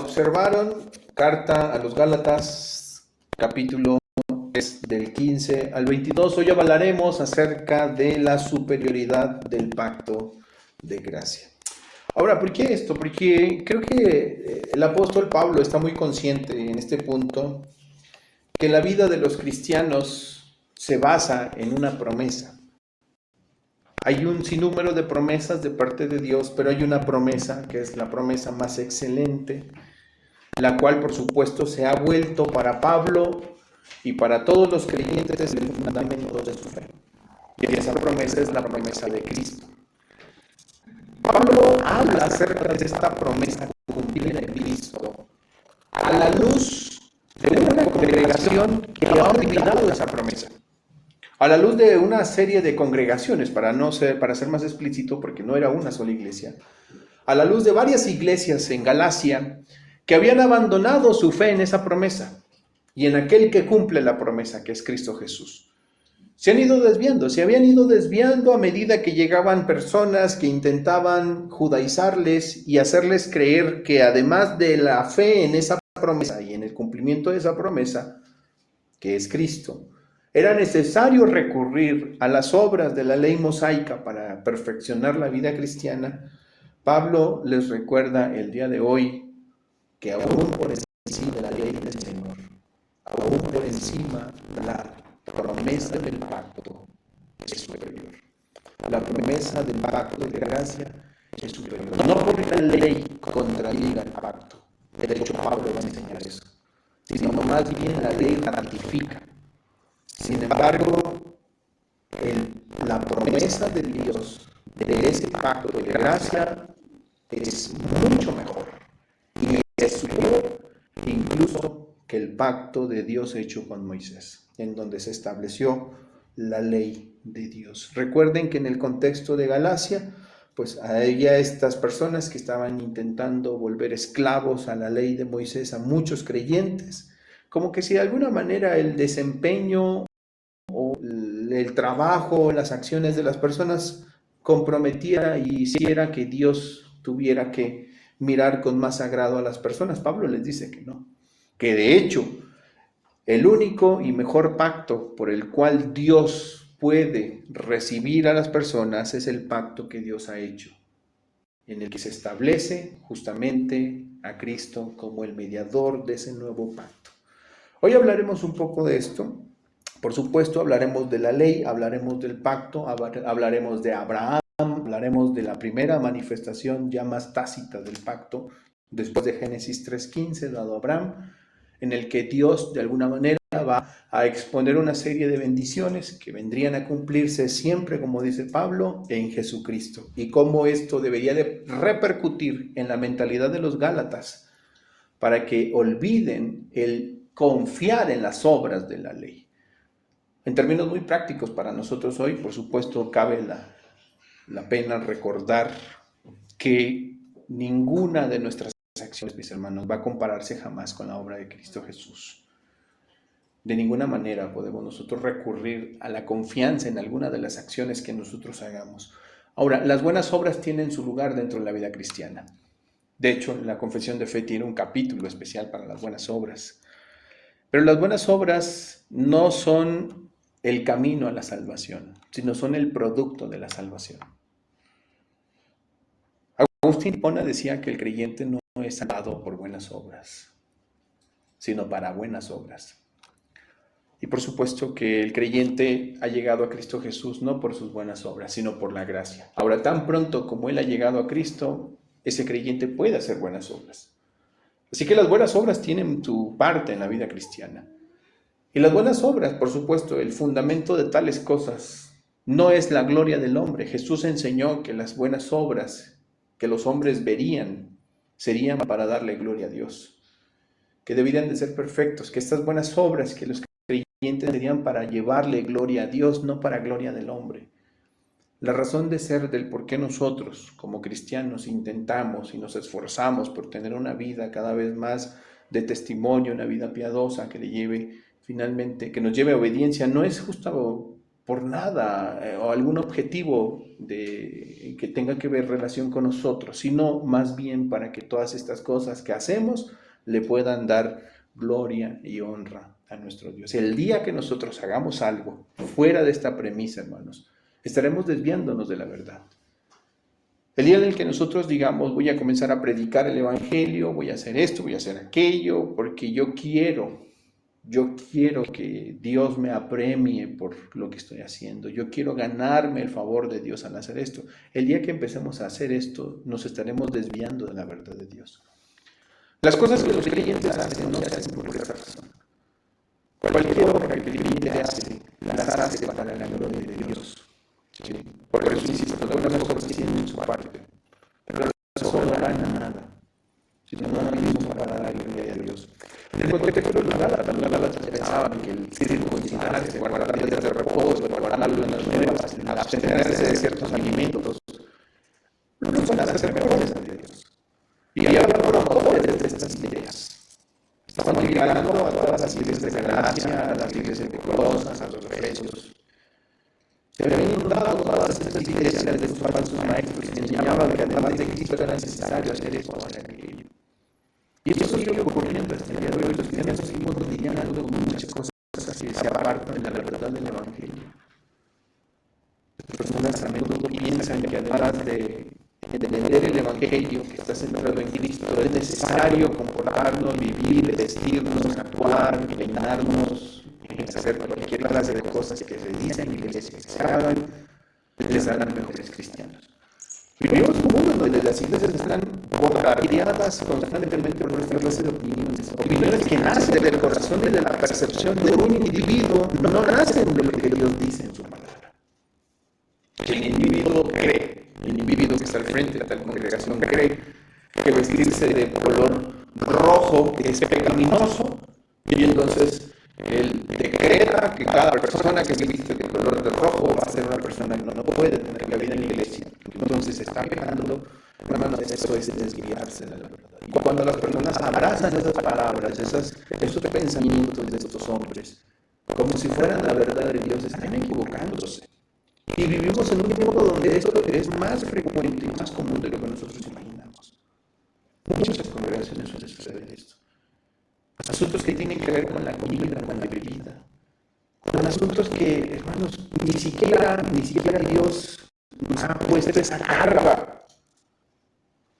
observaron, carta a los Gálatas, capítulo es del 15 al 22. Hoy hablaremos acerca de la superioridad del pacto de gracia. Ahora, ¿por qué esto? Porque creo que el apóstol Pablo está muy consciente en este punto que la vida de los cristianos se basa en una promesa. Hay un sinnúmero de promesas de parte de Dios, pero hay una promesa que es la promesa más excelente, la cual por supuesto se ha vuelto para Pablo y para todos los creyentes el fundamento de su fe. Y esa promesa es la promesa de Cristo. Pablo habla acerca de esta promesa cumplida en Cristo a la luz de una congregación que ha olvidado esa promesa. A la luz de una serie de congregaciones, para ser más explícito, porque no era una sola iglesia, a la luz de varias iglesias en Galacia que habían abandonado su fe en esa promesa y en aquel que cumple la promesa, que es Cristo Jesús. Se habían ido desviando a medida que llegaban personas que intentaban judaizarles y hacerles creer que además de la fe en esa promesa y en el cumplimiento de esa promesa, que es Cristo, era necesario recurrir a las obras de la ley mosaica para perfeccionar la vida cristiana. Pablo les recuerda el día de hoy que aún por encima de la ley del Señor, aún por encima de la promesa del pacto es superior. La promesa del pacto de gracia es superior. No porque la ley contradiga el pacto. De hecho, Pablo va a enseñar eso. Sino más bien la ley ratifica. Sin embargo, la promesa de Dios de ese pacto de gracia es mucho mejor y es superior incluso que el pacto de Dios hecho con Moisés, en donde se estableció la ley de Dios. Recuerden que en el contexto de Galacia, pues había estas personas que estaban intentando volver esclavos a la ley de Moisés a muchos creyentes, como que si de alguna manera el desempeño o el trabajo, las acciones de las personas comprometiera y hiciera que Dios tuviera que mirar con más agrado a las personas. Pablo les dice que no, que de hecho el único y mejor pacto por el cual Dios puede recibir a las personas es el pacto que Dios ha hecho, en el que se establece justamente a Cristo como el mediador de ese nuevo pacto. Hoy hablaremos un poco de esto. Por supuesto, hablaremos de la ley, hablaremos del pacto, hablaremos de Abraham, hablaremos de la primera manifestación ya más tácita del pacto, después de Génesis 3:15, dado a Abraham, en el que Dios de alguna manera va a exponer una serie de bendiciones que vendrían a cumplirse siempre, como dice Pablo, en Jesucristo. Y cómo esto debería de repercutir en la mentalidad de los Gálatas para que olviden el confiar en las obras de la ley. En términos muy prácticos para nosotros hoy, por supuesto, cabe la pena recordar que ninguna de nuestras acciones, mis hermanos, va a compararse jamás con la obra de Cristo Jesús. De ninguna manera podemos nosotros recurrir a la confianza en alguna de las acciones que nosotros hagamos. Ahora, las buenas obras tienen su lugar dentro de la vida cristiana. De hecho, la Confesión de Fe tiene un capítulo especial para las buenas obras. Pero las buenas obras no son el camino a la salvación, sino son el producto de la salvación. Agustín Hipona decía que el creyente no es salvado por buenas obras, sino para buenas obras. Y por supuesto que el creyente ha llegado a Cristo Jesús no por sus buenas obras, sino por la gracia. Ahora, tan pronto como él ha llegado a Cristo, ese creyente puede hacer buenas obras. Así que las buenas obras tienen su parte en la vida cristiana. Y las buenas obras, por supuesto, el fundamento de tales cosas no es la gloria del hombre. Jesús enseñó que las buenas obras que los hombres verían serían para darle gloria a Dios, que deberían de ser perfectos, que estas buenas obras que los creyentes serían para llevarle gloria a Dios, no para gloria del hombre. La razón de ser del por qué nosotros, como cristianos, intentamos y nos esforzamos por tener una vida cada vez más de testimonio, una vida piadosa que le lleve finalmente, que nos lleve a obediencia, no es justo por nada o algún objetivo que tenga que ver relación con nosotros, sino más bien para que todas estas cosas que hacemos le puedan dar gloria y honra a nuestro Dios. El día que nosotros hagamos algo fuera de esta premisa, hermanos, estaremos desviándonos de la verdad. El día en el que nosotros digamos, voy a comenzar a predicar el Evangelio, voy a hacer esto, voy a hacer aquello, porque yo quiero que Dios me apremie por lo que estoy haciendo. Yo quiero ganarme el favor de Dios al hacer esto. El día que empecemos a hacer esto, nos estaremos desviando de la verdad de Dios. Las cosas que los creyentes hacen no se hacen por esa razón. Cualquier obra que el creyente hace, las hace para la gloria de Dios. ¿Sí? Por eso insisto, las buenas cosas tienen su parte, pero solo gana nada, sino no mismo para la gloria de Dios. En el contexto de los Gálatas pensaban que el circuncidarse, guardar días de reposo, guardar las lunas nuevas, abstenerse de ciertos alimentos, no nos van a hacer mejores ante Dios. Y había promotores de estas ideas. Estaban ligando a todas las iglesias de Galacia, a las iglesias de Colosas, a los Efesios. Se habían inundado todas estas iglesias de sus falsos maestros que enseñaban que además de Cristo era necesario hacer esto o hacer aquello. Y eso sigue ocurriendo hasta el día de hoy. Los cristianos seguimos lidiando con muchas cosas que se apartan de la verdad del Evangelio. Las personas a menudo piensan que además de entender el Evangelio que está centrado en Cristo, es necesario comportarnos, vivir, vestirnos, actuar, peinarnos, hacer cualquier clase de cosas que se dicen en la iglesia que se hagan, les harán mejores cristianos. Vivimos un mundo donde las iglesias están bombardeadas constantemente por esta clase de opiniones que nacen del corazón y de la percepción de un individuo, no nacen de lo que Dios dice en su palabra. El individuo cree, el individuo que está al frente de la congregación cree que vestirse de color rojo es pecaminoso y entonces él decreta que cada persona que se viste de color de rojo va a ser una persona que no puede tener cabida en la iglesia. Entonces está pecando, hermanos, eso es desviarse de la verdad. Y cuando las personas abrazan esas palabras, esos pensamientos de estos hombres, como si fueran la verdad de Dios, están equivocándose. Y vivimos en un tiempo donde esto es más frecuente y más común de lo que nosotros imaginamos. Muchas congregaciones suceden esto. Asuntos que tienen que ver con la comida, con la bebida, con asuntos que, hermanos, ni siquiera Dios nos ha puesto esa carga.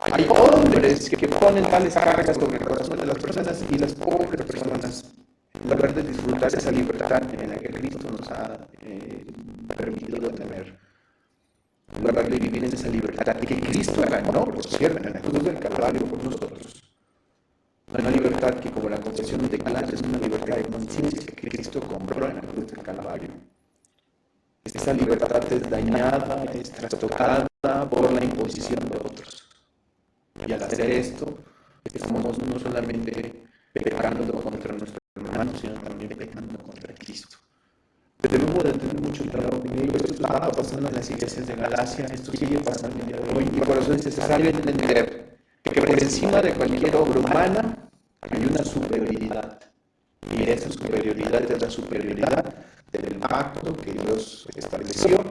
Hay hombres que ponen tales cargas sobre el corazón de las personas y las pobres personas, en lugar de disfrutar esa libertad en la que Cristo nos ha permitido tener, en lugar de vivir en esa libertad que Cristo ganó, por cierto, en la cruz del Calvario por nosotros. Una libertad que, como la concesión de Galacia, es una libertad de conciencia que Cristo compró en la cruz del Calvario. Esta libertad es dañada, es trastocada por la imposición de otros. Y al hacer esto, estamos no solamente pecando contra nuestro hermano, sino también pecando contra Cristo. Debemos de tener mucho cuidado con ello. Esto estaba pasando en las iglesias de Galacia, esto sigue pasando el día de hoy. Y por eso es necesario entender que por encima de cualquier obra humana hay una superioridad. Y esa superioridad es la superioridad del pacto que Dios estableció.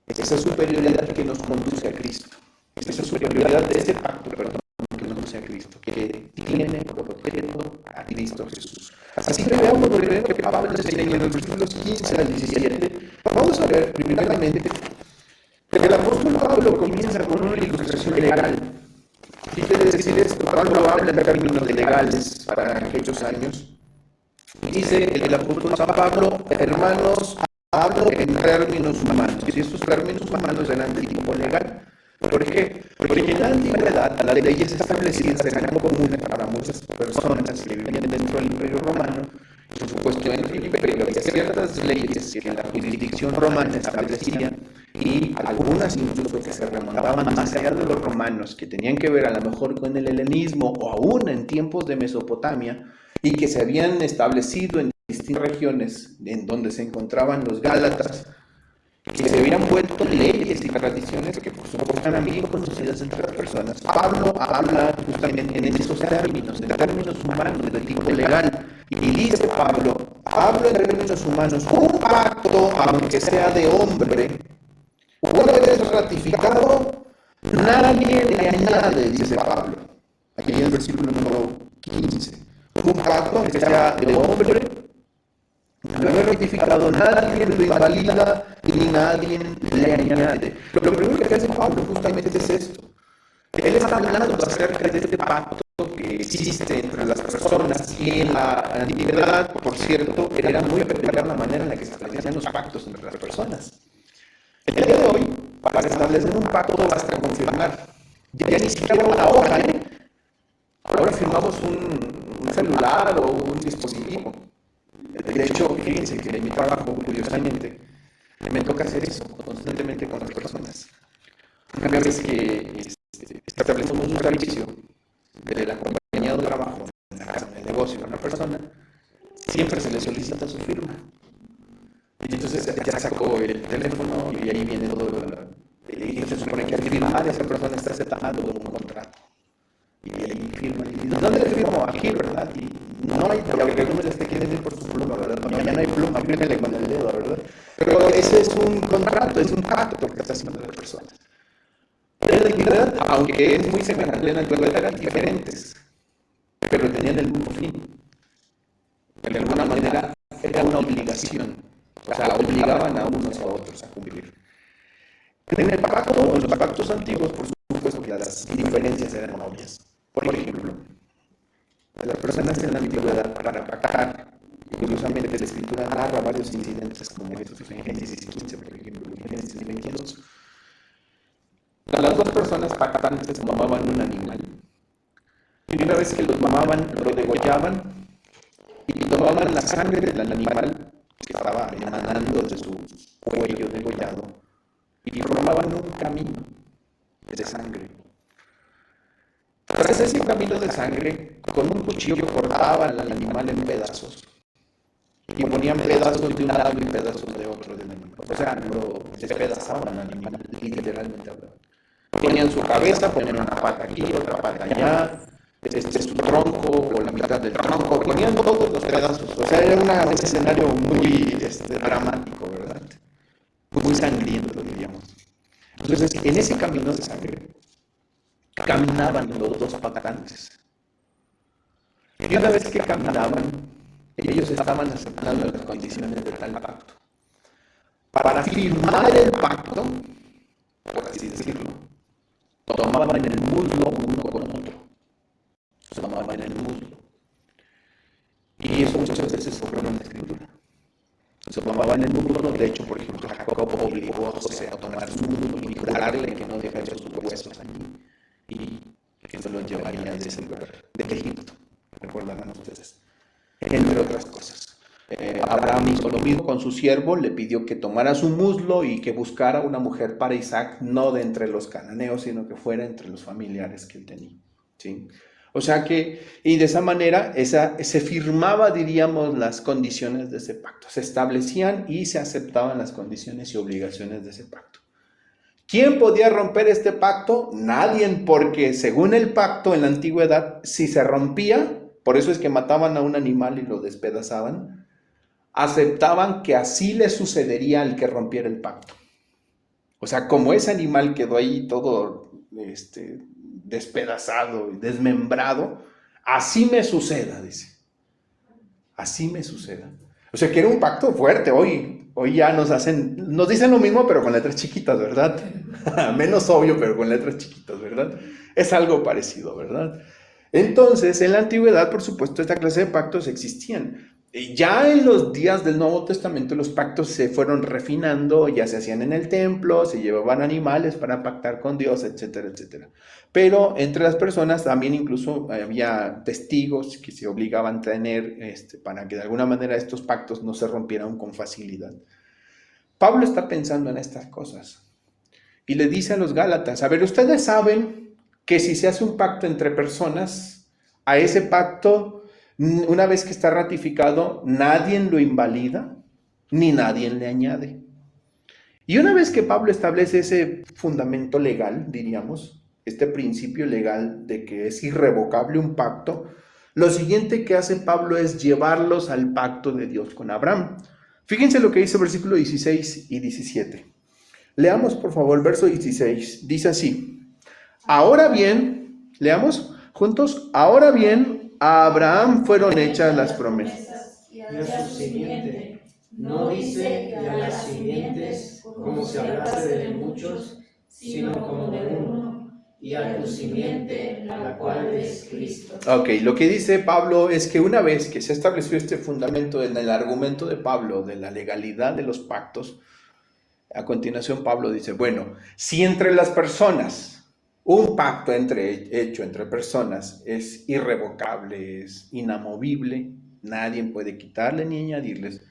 Es esa superioridad que nos conduce a Cristo. Es esa superioridad de ese pacto, que nos conduce a Cristo, que tiene por objeto a Cristo Jesús. Así que veamos lo primero que Pablo enseña en los versículos 15 al 17. Vamos a ver primeramente que el apóstol Pablo comienza con una ilustración legal. ¿Qué quiere decir esto? Pablo habla en términos legales para aquellos años. Dice el apóstol San Pablo, hermanos, hablo en términos humanos. Y estos términos humanos eran de tipo legal. ¿Por qué? Porque en la antigüedad las leyes establecidas eran comunes para muchas personas que vivían dentro del Imperio Romano. Y por supuesto, en el Imperio había ciertas leyes que la jurisdicción romana establecía y algunas incluso que se remontaban más allá de los romanos, que tenían que ver a lo mejor con el helenismo o aún en tiempos de Mesopotamia y que se habían establecido en distintas regiones en donde se encontraban los Gálatas. que se habían vuelto leyes y tradiciones que por supuesto eran bien conocidas entre las personas. Pablo habla justamente en esos términos, en términos humanos, de tipo legal. Y dice Pablo, hablo en términos humanos, un pacto, aunque sea de hombre, una vez ratificado, nadie le añade, dice Pablo. Aquí en el versículo número 15. Un pacto, aunque sea de hombre, no he ratificado, nadie lo invalida y nadie le añade. Lo primero que hace Pablo justamente es esto. Él está hablando acerca de este pacto que existe entre las personas y en la antigüedad, por cierto, era muy peculiar la manera en la que se establecían los pactos entre las personas. El día de hoy, para establecer un pacto basta confirmar. Ya ni siquiera una hoja, ¿eh? Ahora firmamos un celular o un dispositivo. De hecho, fíjense que en mi trabajo, curiosamente, me toca hacer eso constantemente con las personas. Una vez que establecemos un servicio de la compañía de trabajo, en la casa, en el negocio, a una persona, siempre se le solicita su firma. Y entonces ya sacó el teléfono y ahí viene todo. Y se supone que al firmar esa persona está aceptando un contrato. Y ahí firma. Y ¿dónde le firmo? Aquí, ¿verdad? Y no hay, aunque tú me esté quieren ir por su pluma, ¿verdad? Mañana hay pluma, fírmele con el dedo, ¿verdad? Pero ese es un contrato, es un pacto que está haciendo la persona. En la antigüedad, aunque es muy semejante, en la antigüedad eran diferentes, pero tenían el mismo fin. De alguna manera era una obligación. O sea, obligaban a unos a otros a cumplir. En el pacto, en los pactos antiguos, por supuesto que las diferencias eran obvias. Por ejemplo, las personas en la antigüedad para pactar, curiosamente la escritura narra varios incidentes como estos en Génesis 15, por ejemplo, en Génesis 22. Las dos personas pactantes tomaban un animal y una vez que lo tomaban, lo degollaban y tomaban la sangre del animal que estaba emanando de su cuello degollado y formaban un camino de sangre. Tras ese camino de sangre, con un cuchillo cortaban al animal en pedazos y ponían pedazos de un lado y pedazos de otro del animal. O sea, lo despedazaban al animal, literalmente hablando. Ponían su cabeza, ponían una pata aquí, otra pata allá, su tronco o la mitad del tronco, ponían todos los pedazos. O sea, era un escenario muy dramático, ¿verdad? Muy sangriento, diríamos. Entonces, en ese camino de sangre, caminaban los dos pactantes. Y una vez que caminaban, ellos estaban aceptando las condiciones de tal pacto. Para firmar el pacto, por así decirlo, tomaban el muslo uno con otro. Se tomaban el muslo. Y eso muchas veces ocurre en la escritura. Se tomaban el muslo, de hecho, por ejemplo, Jacob obligó a José a tomar su muslo y jurarle que no dejaría sus huesos allí y que se los llevaría de ese lugar, de Egipto. Recordarán ustedes. Entre otras cosas. Abraham hizo lo mismo con su siervo, le pidió que tomara su muslo y que buscara una mujer para Isaac, no de entre los cananeos, sino que fuera entre los familiares que él tenía. ¿Sí? O sea que, y de esa manera, se firmaba, diríamos, las condiciones de ese pacto. Se establecían y se aceptaban las condiciones y obligaciones de ese pacto. ¿Quién podía romper este pacto? Nadie, porque según el pacto en la antigüedad, si se rompía, por eso es que mataban a un animal y lo despedazaban, aceptaban que así le sucedería al que rompiera el pacto. O sea, como ese animal quedó ahí todo despedazado y desmembrado, así me suceda, dice. Así me suceda. O sea, que era un pacto fuerte. Hoy ya nos dicen lo mismo, pero con letras chiquitas, ¿verdad? Menos obvio, pero con letras chiquitas, ¿verdad? Es algo parecido, ¿verdad? Entonces, en la antigüedad, por supuesto, esta clase de pactos existían. Ya en los días del Nuevo Testamento los pactos se fueron refinando, ya se hacían en el templo, se llevaban animales para pactar con Dios, etcétera, etcétera. Pero entre las personas también incluso había testigos que se obligaban a tener para que de alguna manera estos pactos no se rompieran con facilidad. Pablo está pensando en estas cosas y le dice a los Gálatas, a ver, ustedes saben que si se hace un pacto entre personas, a ese pacto, una vez que está ratificado, nadie lo invalida ni nadie le añade. Y una vez que Pablo establece ese fundamento legal, diríamos, este principio legal de que es irrevocable un pacto, lo siguiente que hace Pablo es llevarlos al pacto de Dios con Abraham. Fíjense lo que dice el versículo 16 y 17. Leamos por favor el verso 16. Dice así: ahora bien, leamos juntos, ahora bien, a Abraham fueron hechas las promesas. Y a su simiente. No dice y a las simientes como si hablase de muchos, sino como de uno, y a tu simiente, la cual es Cristo. Ok, lo que dice Pablo es que una vez que se estableció este fundamento en el argumento de Pablo de la legalidad de los pactos, a continuación Pablo dice, bueno, si entre las personas un pacto hecho entre personas es irrevocable, es inamovible, nadie puede quitarle ni añadirles,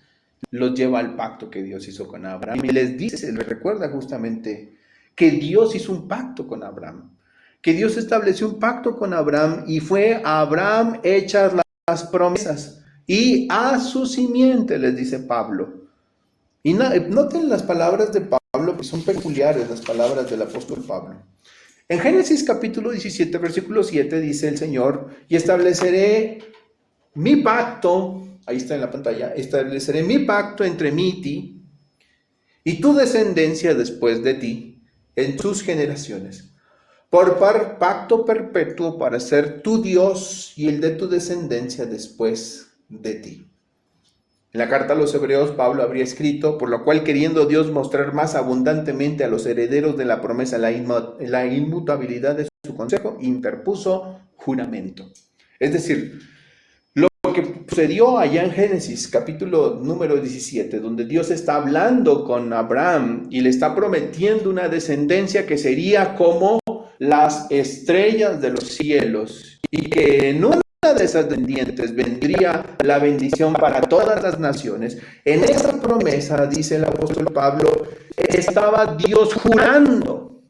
los lleva al pacto que Dios hizo con Abraham y les dice, les recuerda justamente que Dios hizo un pacto con Abraham, que Dios estableció un pacto con Abraham y fue a Abraham hechas las promesas y a su simiente, les dice Pablo. Y noten las palabras de Pablo, que son peculiares, las palabras del apóstol Pablo. En Génesis capítulo 17, versículo 7 dice el Señor, y estableceré mi pacto, ahí está en la pantalla, estableceré mi pacto entre mí y ti, y tu descendencia después de ti, en sus generaciones, por pacto perpetuo para ser tu Dios y el de tu descendencia después de ti. En la carta a los Hebreos, Pablo habría escrito, por lo cual queriendo Dios mostrar más abundantemente a los herederos de la promesa la inmutabilidad de su consejo, interpuso juramento. Es decir, lo que sucedió allá en Génesis, capítulo número 17, donde Dios está hablando con Abraham y le está prometiendo una descendencia que sería como las estrellas de los cielos y que en una de esas descendientes vendría la bendición para todas las naciones. En esa promesa, dice el apóstol Pablo, estaba Dios jurando.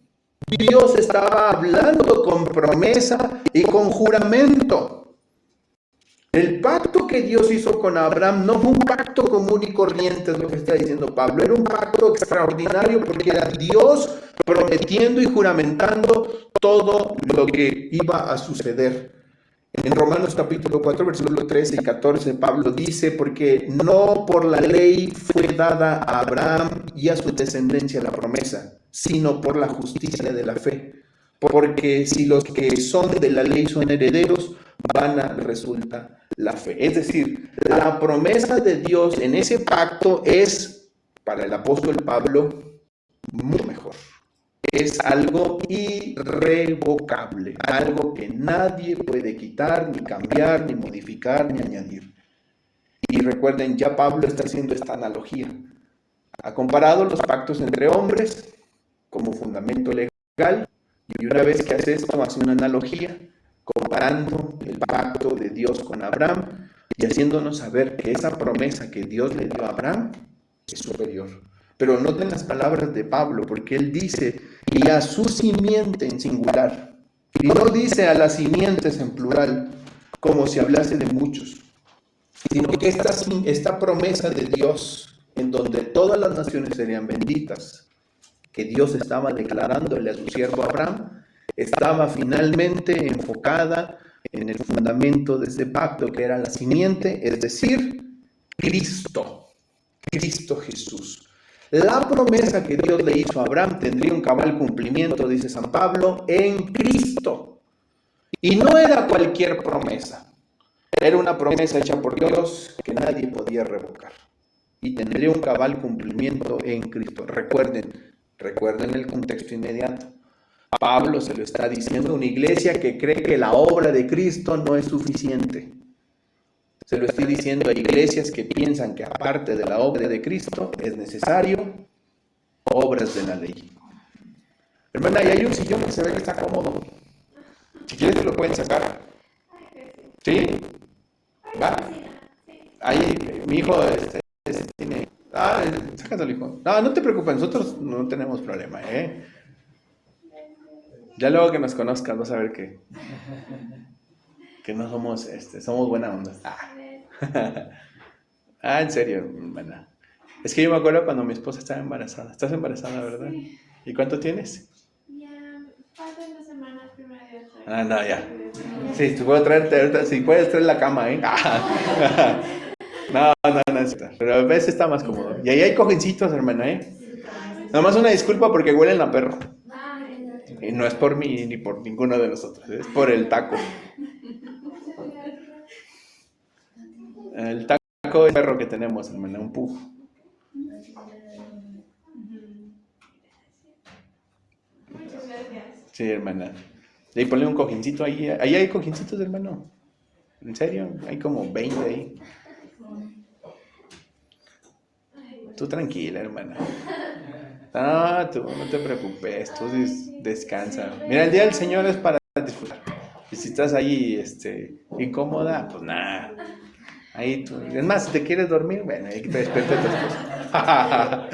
Dios estaba hablando con promesa y con juramento. El pacto que Dios hizo con Abraham no fue un pacto común y corriente, es lo que está diciendo Pablo. Era un pacto extraordinario porque era Dios prometiendo y juramentando todo lo que iba a suceder. En Romanos capítulo 4, versículos 13 y 14, Pablo dice, porque no por la ley fue dada a Abraham y a su descendencia la promesa, sino por la justicia de la fe. Porque si los que son de la ley son herederos, vana resulta la fe. Es decir, la promesa de Dios en ese pacto es, para el apóstol Pablo, mucho mejor. Es algo irrevocable, algo que nadie puede quitar, ni cambiar, ni modificar, ni añadir. Y recuerden, ya Pablo está haciendo esta analogía. Ha comparado los pactos entre hombres como fundamento legal, y una vez que hace esto, hace una analogía, comparando el pacto de Dios con Abraham y haciéndonos saber que esa promesa que Dios le dio a Abraham es superior. Pero noten las palabras de Pablo, porque él dice, y a su simiente en singular, y no dice a las simientes en plural, como si hablase de muchos, sino que esta promesa de Dios, en donde todas las naciones serían benditas, que Dios estaba declarándole a su siervo Abraham, estaba finalmente enfocada en el fundamento de ese pacto, que era la simiente, es decir, Cristo Jesús. La promesa que Dios le hizo a Abraham tendría un cabal cumplimiento, dice San Pablo, en Cristo. Y no era cualquier promesa. Era una promesa hecha por Dios que nadie podía revocar. Y tendría un cabal cumplimiento en Cristo. Recuerden el contexto inmediato. Pablo se lo está diciendo a una iglesia que cree que la obra de Cristo no es suficiente. Se lo estoy diciendo a iglesias que piensan que aparte de la obra de Cristo es necesario obras de la ley. Hermana, y hay un sillón que se ve que está cómodo. Si quieres lo pueden sacar. ¿Sí? ¿Va? Ahí, mi hijo tiene... sácatelo, hijo. No, no te preocupes, nosotros no tenemos problema, ¿eh? Ya luego que nos conozcas vas a ver que no somos, somos buena onda. En serio, hermana. Es que yo me acuerdo cuando mi esposa estaba embarazada. Estás embarazada, ¿verdad? Sí. ¿Y cuánto tienes? Ya faltan 2 semanas, primero Dios. Ah, no, ya. Sí, te puedo traerte ahorita, si puedes traer la cama, ¿eh? No, no es cierto. Pero a veces está más cómodo. Y ahí hay cojincitos, hermana, ¿eh? Nada más una disculpa porque huelen a perro. Y no es por mí ni por ninguno de nosotros, es por el taco. El taco es perro que tenemos, hermana, un pug. Muchas gracias. Sí, hermana. Y ponle un cojincito ahí. Ahí hay cojincitos, hermano. ¿En serio? Hay como 20 ahí. Tú tranquila, hermana. No, tú no te preocupes, tú descansa. Mira, el día del Señor es para disfrutar. Y si estás ahí incómoda, pues nada. Ahí tú, es más, si te quieres dormir, bueno, ahí te despierta tu esposa.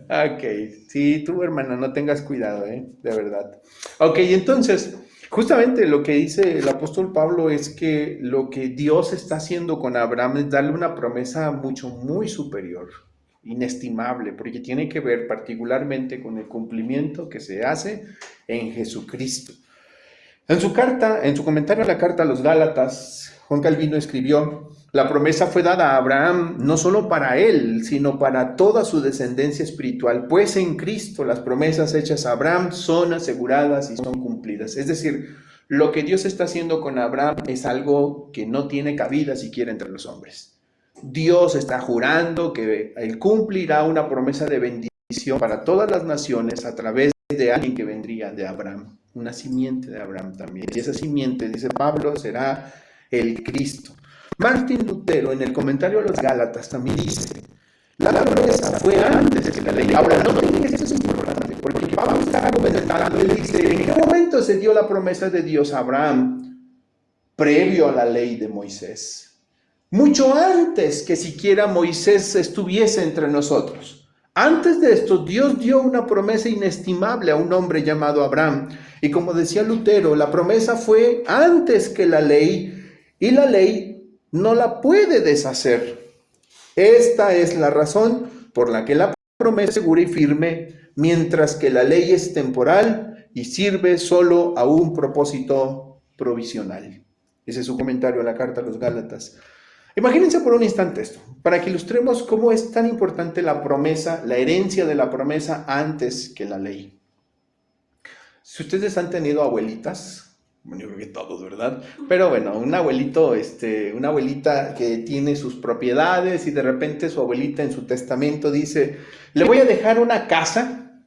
Ok, sí, tú, hermana, no tengas cuidado, de verdad. Ok, entonces, justamente lo que dice el apóstol Pablo es que lo que Dios está haciendo con Abraham es darle una promesa muy superior, inestimable, porque tiene que ver particularmente con el cumplimiento que se hace en Jesucristo. En su comentario a la carta a los Gálatas, Juan Calvino escribió: la promesa fue dada a Abraham no solo para él, sino para toda su descendencia espiritual, pues en Cristo las promesas hechas a Abraham son aseguradas y son cumplidas. Es decir, lo que Dios está haciendo con Abraham es algo que no tiene cabida siquiera entre los hombres. Dios está jurando que él cumplirá una promesa de bendición para todas las naciones a través de alguien que vendría de Abraham, una simiente de Abraham también. Y esa simiente, dice Pablo, será el Cristo. Martín Lutero, en el comentario a los Gálatas, también dice: la promesa fue antes que la ley. Ahora, no me digas, esto es importante, porque Pablo está argumentando, él dice: ¿en qué momento se dio la promesa de Dios a Abraham? Previo a la ley de Moisés. Mucho antes que siquiera Moisés estuviese entre nosotros. Antes de esto, Dios dio una promesa inestimable a un hombre llamado Abraham. Y como decía Lutero, la promesa fue antes que la ley, y la ley no la puede deshacer. Esta es la razón por la que la promesa es segura y firme, mientras que la ley es temporal y sirve solo a un propósito provisional. Ese es su comentario a la carta a los Gálatas. Imagínense por un instante esto, para que ilustremos cómo es tan importante la promesa, la herencia de la promesa antes que la ley. Si ustedes han tenido abuelitas, bueno, yo creo que todos, ¿verdad? Pero bueno, un abuelito, una abuelita que tiene sus propiedades y de repente su abuelita en su testamento dice: le voy a dejar una casa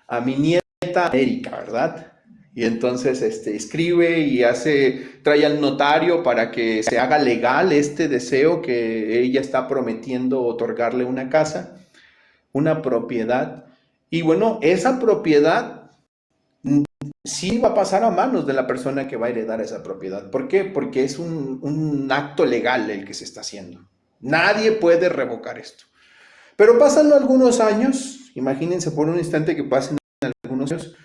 a mi nieta Erika, ¿verdad? Y entonces escribe y trae al notario para que se haga legal este deseo que ella está prometiendo otorgarle una casa, una propiedad. Y bueno, esa propiedad sí va a pasar a manos de la persona que va a heredar esa propiedad. ¿Por qué? Porque es un acto legal el que se está haciendo. Nadie puede revocar esto. Pero pasan algunos años, imagínense por un instante que pasen algunos años,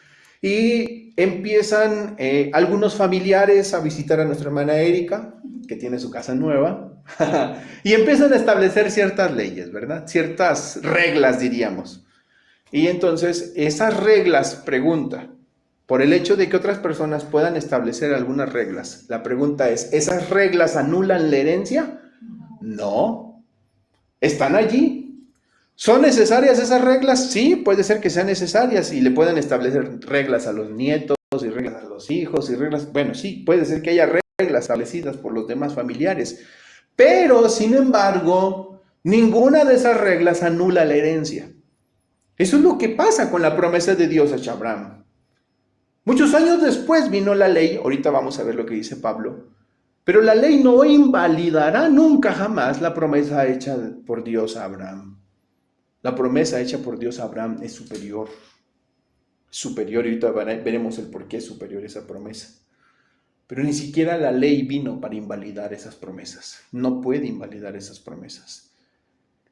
y empiezan algunos familiares a visitar a nuestra hermana Erika, que tiene su casa nueva, y empiezan a establecer ciertas leyes, ¿verdad? Ciertas reglas, diríamos. Y entonces esas reglas, pregunta, por el hecho de que otras personas puedan establecer algunas reglas, la pregunta es: ¿esas reglas anulan la herencia? No, están allí. ¿Son necesarias esas reglas? Sí, puede ser que sean necesarias y le puedan establecer reglas a los nietos y reglas a los hijos y reglas, bueno, sí, puede ser que haya reglas establecidas por los demás familiares, pero sin embargo, ninguna de esas reglas anula la herencia. Eso es lo que pasa con la promesa de Dios a Abraham. Muchos años después vino la ley, ahorita vamos a ver lo que dice Pablo, pero la ley no invalidará nunca jamás la promesa hecha por Dios a Abraham. La promesa hecha por Dios a Abraham es superior. Superior, y ahorita veremos el por qué es superior esa promesa. Pero ni siquiera la ley vino para invalidar esas promesas. No puede invalidar esas promesas.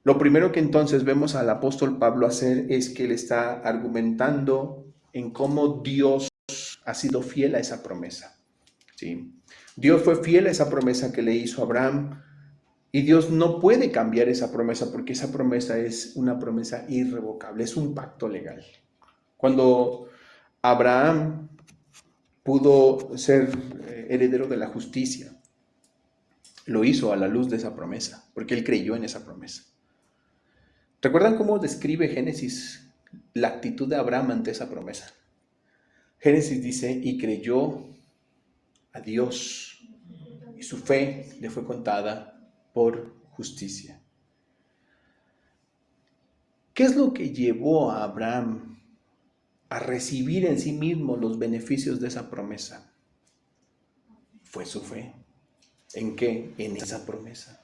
Lo primero que entonces vemos al apóstol Pablo hacer es que él está argumentando en cómo Dios ha sido fiel a esa promesa. ¿Sí? Dios fue fiel a esa promesa que le hizo a Abraham Y Dios no puede cambiar esa promesa porque esa promesa es una promesa irrevocable, es un pacto legal. Cuando Abraham pudo ser heredero de la justicia, lo hizo a la luz de esa promesa, porque él creyó en esa promesa. ¿Recuerdan cómo describe Génesis la actitud de Abraham ante esa promesa? Génesis dice, y creyó a Dios, y su fe le fue contada por justicia. ¿Qué es lo que llevó a Abraham a recibir en sí mismo los beneficios de esa promesa? Fue su fe. ¿En qué? En esa promesa.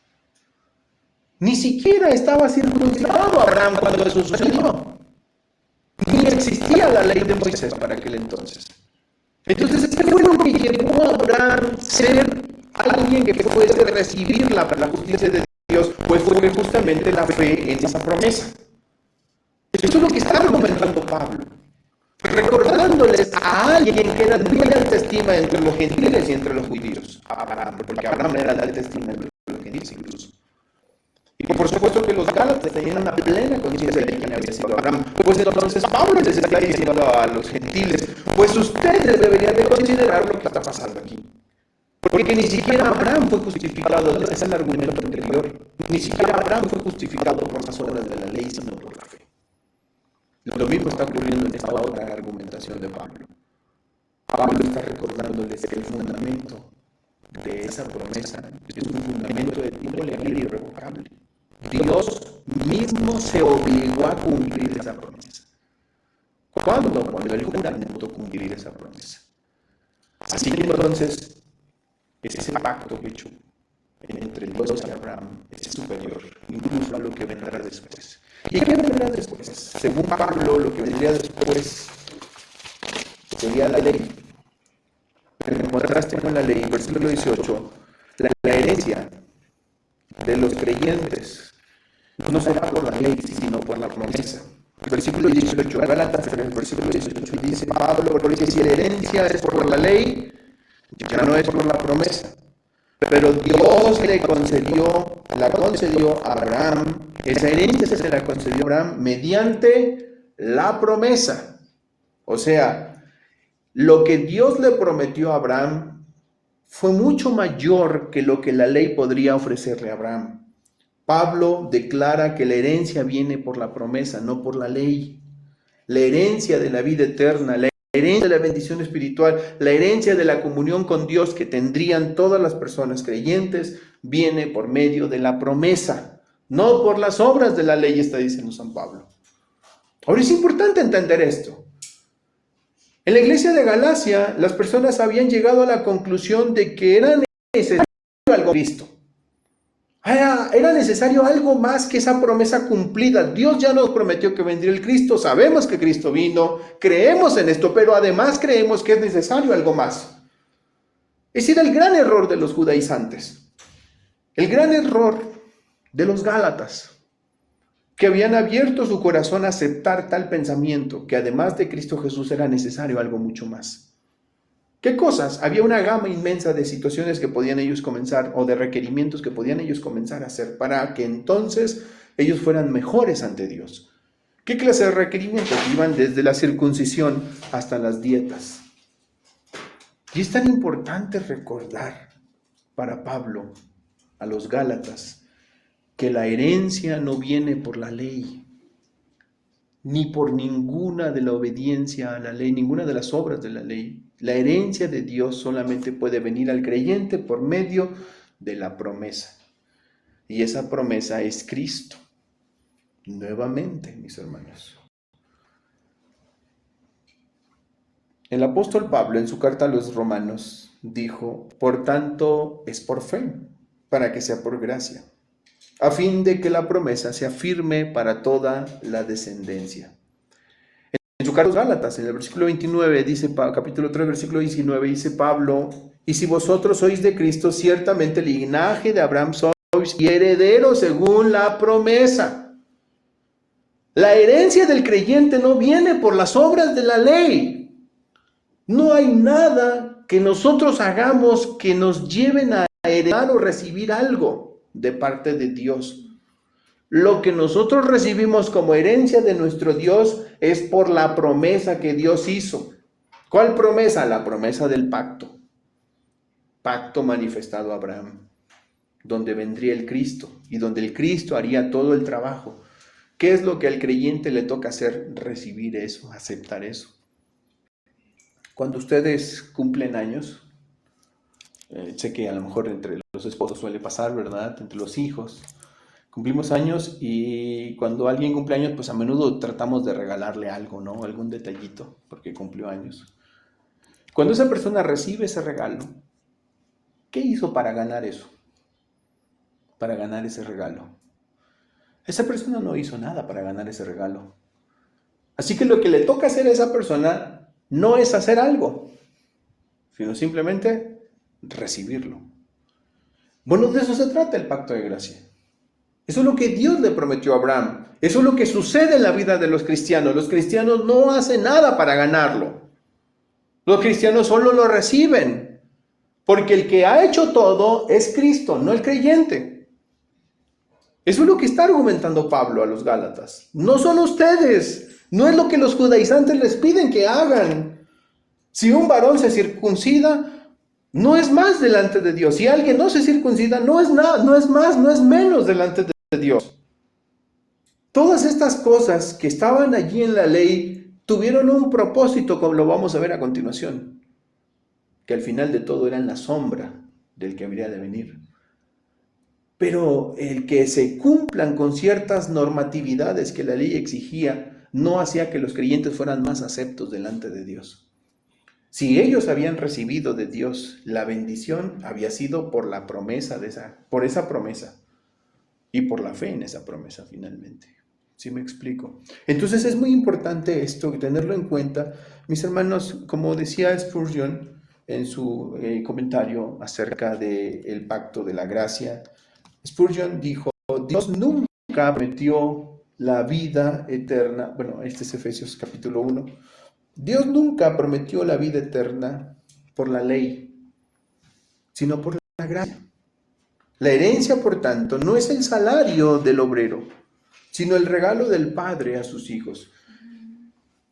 Ni siquiera estaba circuncidado Abraham cuando eso sucedió. Ni existía la ley de Moisés para aquel entonces. Entonces, ¿qué fue lo que llevó a Abraham ser alguien que puede recibir la justicia de Dios? Pues fue justamente la fe en esa promesa. Eso es lo que está argumentando Pablo, recordándoles a alguien que era de muy alta estima entre los gentiles y entre los judíos, Abraham, porque Abraham era de alta estima entre los gentiles incluso. Y por supuesto que los gálatas tenían una plena conciencia de quién había sido Abraham. Pues entonces Pablo les está diciendo a los gentiles, pues ustedes deberían de considerar lo que está pasando aquí. Porque ni siquiera Abraham fue justificado, ese es el argumento anterior, ni siquiera Abraham fue justificado por las obras de la ley, sino por la fe. Lo mismo está ocurriendo en esta otra argumentación de Pablo. Pablo está recordándoles que el fundamento de esa promesa es un fundamento de tipo legal y irrevocable. Dios mismo se obligó a cumplir esa promesa. ¿Cuándo? Cuando él juramentó cumplir esa promesa. Así que entonces, ese pacto hecho entre Dios y Abraham es superior, incluso a lo que vendrá después. ¿Y qué vendrá después? Según Pablo, lo que vendría después sería la ley. En contraste con la ley, versículo 18, la herencia de los creyentes no será por la ley, sino por la promesa. El versículo 18, Gálatas, el versículo 18 dice Pablo, porque si la herencia es por la ley, ya no es por la promesa. Pero Dios la concedió a Abraham, esa herencia se la concedió a Abraham mediante la promesa. O sea, lo que Dios le prometió a Abraham fue mucho mayor que lo que la ley podría ofrecerle a Abraham. Pablo declara que la herencia viene por la promesa, no por la ley. La herencia de la vida eterna, la herencia de la bendición espiritual, la herencia de la comunión con Dios que tendrían todas las personas creyentes, viene por medio de la promesa, no por las obras de la ley, está diciendo San Pablo. Ahora es importante entender esto. En la iglesia de Galacia, las personas habían llegado a la conclusión de que era necesario algo Cristo. Era necesario algo más que esa promesa cumplida. Dios ya nos prometió que vendría el Cristo, sabemos que Cristo vino, creemos en esto, pero además creemos que es necesario algo más. Ese era el gran error de los judaizantes, el gran error de los gálatas, que habían abierto su corazón a aceptar tal pensamiento, que además de Cristo Jesús era necesario algo mucho más. ¿Qué cosas? Había una gama inmensa de situaciones que podían ellos comenzar, o de requerimientos que podían ellos comenzar a hacer, para que entonces ellos fueran mejores ante Dios. ¿Qué clase de requerimientos? Iban desde la circuncisión hasta las dietas. Y es tan importante recordar para Pablo, a los Gálatas, que la herencia no viene por la ley, ni por ninguna de la obediencia a la ley, ninguna de las obras de la ley. La herencia de Dios solamente puede venir al creyente por medio de la promesa. Y esa promesa es Cristo. Nuevamente, mis hermanos. El apóstol Pablo, en su carta a los Romanos, dijo, por tanto, es por fe, para que sea por gracia, a fin de que la promesa sea firme para toda la descendencia. En su carta a los Gálatas, en el versículo 29, capítulo 3, versículo 19, dice Pablo, y si vosotros sois de Cristo, ciertamente el linaje de Abraham sois y herederos según la promesa. La herencia del creyente no viene por las obras de la ley. No hay nada que nosotros hagamos que nos lleven a heredar o recibir algo. de parte de Dios. Lo que nosotros recibimos como herencia de nuestro Dios es por la promesa que Dios hizo. ¿Cuál promesa? La promesa del pacto. Pacto manifestado a Abraham, donde vendría el Cristo y donde el Cristo haría todo el trabajo. ¿Qué es lo que al creyente le toca hacer? Recibir eso, aceptar eso. Cuando ustedes cumplen años, sé que a lo mejor entre los esposos suele pasar, ¿verdad? Entre los hijos. Cumplimos años y cuando alguien cumple años, pues a menudo tratamos de regalarle algo, ¿no? Algún detallito, porque cumplió años. Cuando esa persona recibe ese regalo, ¿qué hizo para ganar eso? Para ganar ese regalo. Esa persona no hizo nada para ganar ese regalo. Así que lo que le toca hacer a esa persona no es hacer algo, sino simplemente recibirlo. Bueno, de eso se trata el pacto de gracia. Eso es lo que Dios le prometió a Abraham. Eso es lo que sucede en la vida de los cristianos. Los cristianos no hacen nada para ganarlo. Los cristianos solo lo reciben. Porque el que ha hecho todo es Cristo, no el creyente. Eso es lo que está argumentando Pablo a los Gálatas. No son ustedes. No es lo que los judaizantes les piden que hagan. Si un varón se circuncida, no es más delante de Dios. Si alguien no se circuncida, no es nada, no es más, no es menos delante de Dios. Todas estas cosas que estaban allí en la ley tuvieron un propósito, como lo vamos a ver a continuación, que al final de todo eran la sombra del que habría de venir. Pero el que se cumplan con ciertas normatividades que la ley exigía no hacía que los creyentes fueran más aceptos delante de Dios. Si ellos habían recibido de Dios la bendición, había sido por la promesa por esa promesa y por la fe en esa promesa finalmente. ¿Sí me explico? Entonces es muy importante esto, tenerlo en cuenta. Mis hermanos, como decía Spurgeon en su comentario acerca del pacto de la gracia, Spurgeon dijo, Dios nunca prometió la vida eterna. Bueno, este es Efesios capítulo 1. Dios nunca prometió la vida eterna por la ley, sino por la gracia. La herencia, por tanto, no es el salario del obrero, sino el regalo del Padre a sus hijos.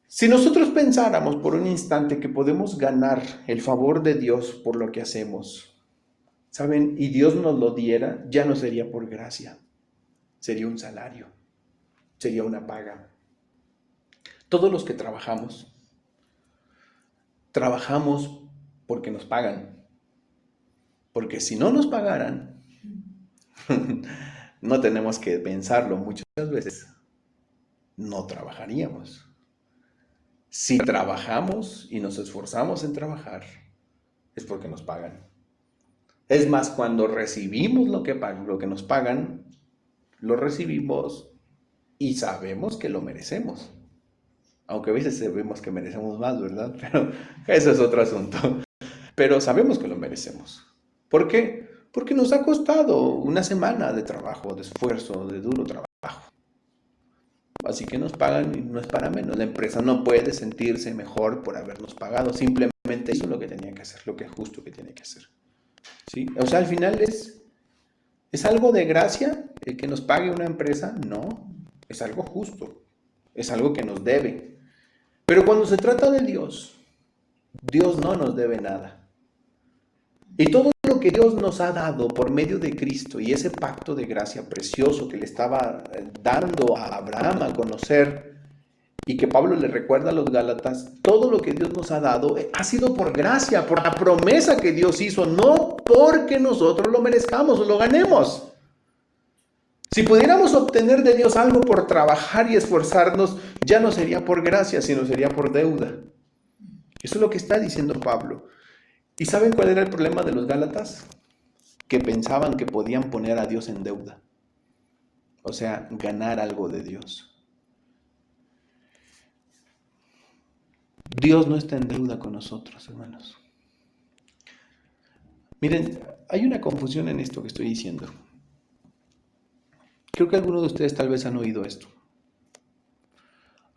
Si nosotros pensáramos por un instante que podemos ganar el favor de Dios por lo que hacemos, ¿saben? Y Dios nos lo diera, ya no sería por gracia, sería un salario, sería una paga. Todos los que trabajamos porque nos pagan. Porque si no nos pagaran, no tenemos que pensarlo muchas veces, no trabajaríamos. Si trabajamos y nos esforzamos en trabajar, es porque nos pagan. Es más, cuando recibimos lo que nos pagan, lo recibimos y sabemos que lo merecemos. Aunque a veces sabemos que merecemos más, ¿verdad? Pero eso es otro asunto. Pero sabemos que lo merecemos. ¿Por qué? Porque nos ha costado una semana de trabajo, de esfuerzo, de duro trabajo. Así que nos pagan y no es para menos. La empresa no puede sentirse mejor por habernos pagado. Simplemente hizo lo que tenía que hacer, lo que es justo que tiene que hacer. ¿Sí? O sea, al final ¿es algo de gracia el que nos pague una empresa? No, es algo justo. Es algo que nos debe. Pero cuando se trata de Dios, Dios no nos debe nada. Y todo lo que Dios nos ha dado por medio de Cristo y ese pacto de gracia precioso que le estaba dando a Abraham a conocer y que Pablo le recuerda a los Gálatas, todo lo que Dios nos ha dado ha sido por gracia, por la promesa que Dios hizo, no porque nosotros lo merezcamos o lo ganemos. Si pudiéramos obtener de Dios algo por trabajar y esforzarnos, ya no sería por gracia, sino sería por deuda. Eso es lo que está diciendo Pablo. ¿Y saben cuál era el problema de los Gálatas? Que pensaban que podían poner a Dios en deuda. O sea, ganar algo de Dios. Dios no está en deuda con nosotros, hermanos. Miren, hay una confusión en esto que estoy diciendo. Creo que algunos de ustedes tal vez han oído esto.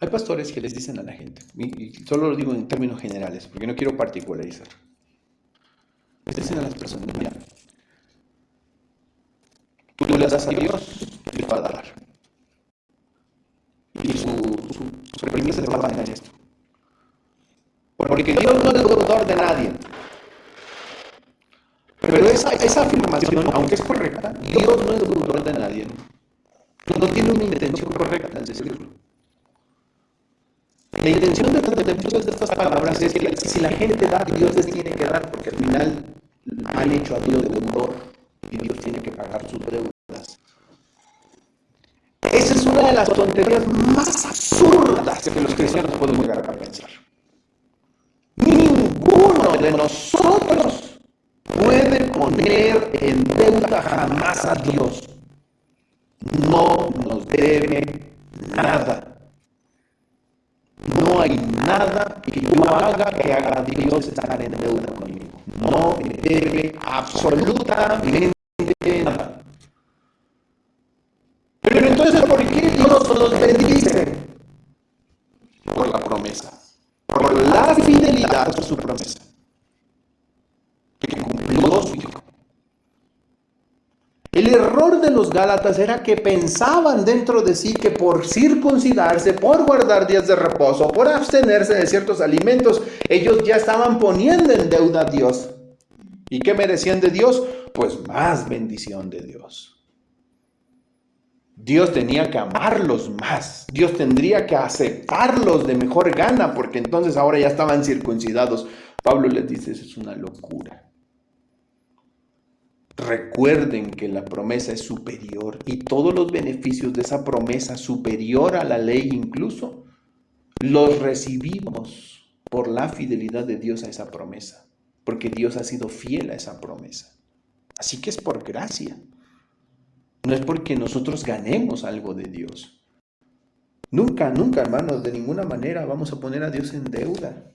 Hay pastores que les dicen a la gente, y solo lo digo en términos generales, porque no quiero particularizar. Les dicen a las personas, mira, tú das a Dios, Dios va a dar. Y su premisa se basa en esto. Porque Dios no es deudor de nadie. Pero esa afirmación, aunque es correcta, Dios no es deudor de nadie. No tiene una intención correcta al decirlo. La intención de muchas de estas palabras es que si la gente da, Dios les tiene que dar, porque al final han hecho a Dios deudor y Dios tiene que pagar sus deudas. Esa es una de las tonterías más absurdas que los cristianos podemos llegar a pensar. Ninguno de nosotros puede poner en deuda jamás a Dios. No nos debe nada. No hay nada que yo haga que haga a Dios estar en deuda conmigo. No me debe absolutamente nada. Pero entonces, ¿por qué Dios los bendice? Por la promesa. Por la fidelidad a su promesa. Que cumplió su Hijo. El error de los Gálatas era que pensaban dentro de sí que por circuncidarse, por guardar días de reposo, por abstenerse de ciertos alimentos, ellos ya estaban poniendo en deuda a Dios. ¿Y qué merecían de Dios? Pues más bendición de Dios. Dios tenía que amarlos más. Dios tendría que aceptarlos de mejor gana, porque entonces ahora ya estaban circuncidados. Pablo les dice, eso es una locura. Recuerden que la promesa es superior y todos los beneficios de esa promesa superior a la ley incluso los recibimos por la fidelidad de Dios a esa promesa, porque Dios ha sido fiel a esa promesa. Así que es por gracia, no es porque nosotros ganemos algo de Dios. Nunca, hermanos, de ninguna manera vamos a poner a Dios en deuda.